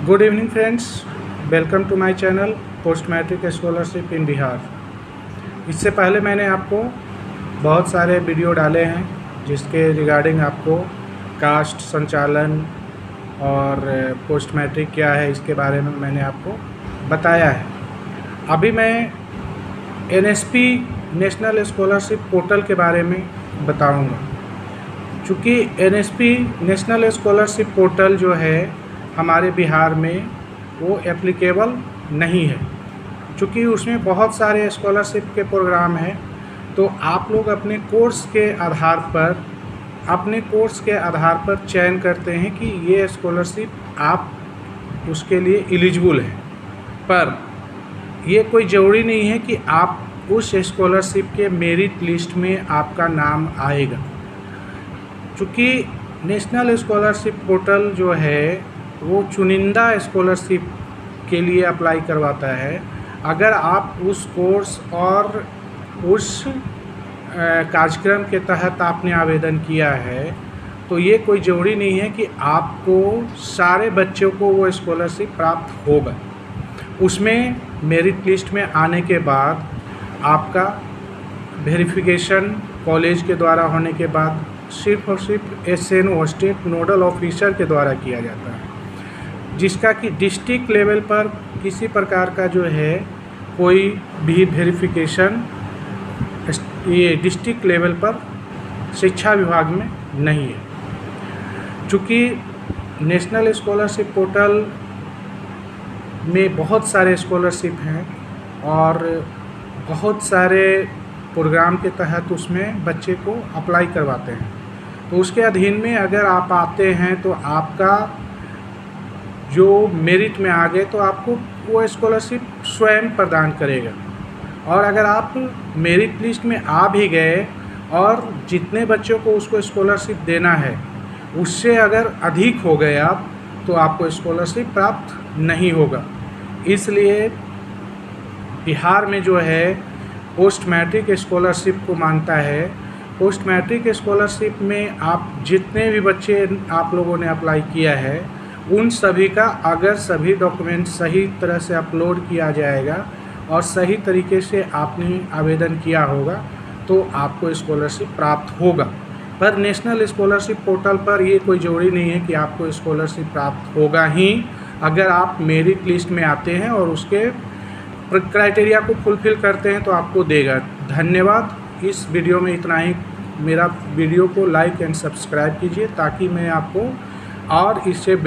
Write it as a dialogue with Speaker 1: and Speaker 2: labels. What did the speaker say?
Speaker 1: Good evening friends, welcome to my channel post matric scholarship in Bihar. इससे पहले मैंने आपको बहुत सारे वीडियो डाले हैं जिसके रिगार्डिंग आपको कास्ट संचालन और पोस्ट मैट्रिक क्या है इसके बारे में मैंने आपको बताया है। अभी मैं एनएसपी नेशनल स्कॉलरशिप पोर्टल के बारे में बताऊंगा। चूँकि एनएसपी नेशनल स्कॉलरशिप पोर्टल जो है हमारे बिहार में वो एप्लीकेबल नहीं है, चूँकि उसमें बहुत सारे स्कॉलरशिप के प्रोग्राम हैं। तो आप लोग अपने कोर्स के आधार पर चयन करते हैं कि ये स्कॉलरशिप आप उसके लिए एलिजिबल हैं, पर ये कोई ज़रूरी नहीं है कि आप उस स्कॉलरशिप के मेरिट लिस्ट में आपका नाम आएगा। चूँकि नेशनल स्कॉलरशिप पोर्टल जो है वो चुनिंदा स्कॉलरशिप के लिए अप्लाई करवाता है। अगर आप उस कोर्स और उस कार्यक्रम के तहत आपने आवेदन किया है तो ये कोई ज़रूरी नहीं है कि आपको सारे बच्चों को वो स्कॉलरशिप प्राप्त होगा। उसमें मेरिट लिस्ट में आने के बाद आपका वेरिफिकेशन कॉलेज के द्वारा होने के बाद सिर्फ और सिर्फ SNO स्टेट नोडल ऑफिसर के द्वारा किया जाता है, जिसका कि डिस्ट्रिक्ट लेवल पर किसी प्रकार का जो है कोई भी वेरिफिकेशन ये डिस्ट्रिक्ट लेवल पर शिक्षा विभाग में नहीं है। चूँकि नेशनल स्कॉलरशिप पोर्टल में बहुत सारे स्कॉलरशिप हैं और बहुत सारे प्रोग्राम के तहत उसमें बच्चे को अप्लाई करवाते हैं। तो उसके अधीन में अगर आप आते हैं तो आपका जो मेरिट में आ गए तो आपको वो स्कॉलरशिप स्वयं प्रदान करेगा। और अगर आप मेरिट लिस्ट में आ भी गए और जितने बच्चों को उसको स्कॉलरशिप देना है उससे अगर अधिक हो गए आप तो आपको स्कॉलरशिप प्राप्त नहीं होगा। इसलिए बिहार में जो है पोस्ट मैट्रिक स्कॉलरशिप को मानता है। पोस्ट मैट्रिक स्कॉलरशिप में आप जितने भी बच्चे आप लोगों ने अप्लाई किया है उन सभी का अगर सभी डॉक्यूमेंट सही तरह से अपलोड किया जाएगा और सही तरीके से आपने आवेदन किया होगा तो आपको स्कॉलरशिप प्राप्त होगा। पर नेशनल स्कॉलरशिप पोर्टल पर ये कोई ज़रूरी नहीं है कि आपको स्कॉलरशिप प्राप्त होगा ही अगर आप मेरिट लिस्ट में आते हैं और उसके क्राइटेरिया को फुलफ़िल करते हैं तो आपको देगा। धन्यवाद। इस वीडियो में इतना ही। मेरा वीडियो को लाइक एंड सब्सक्राइब कीजिए ताकि मैं आपको और इससे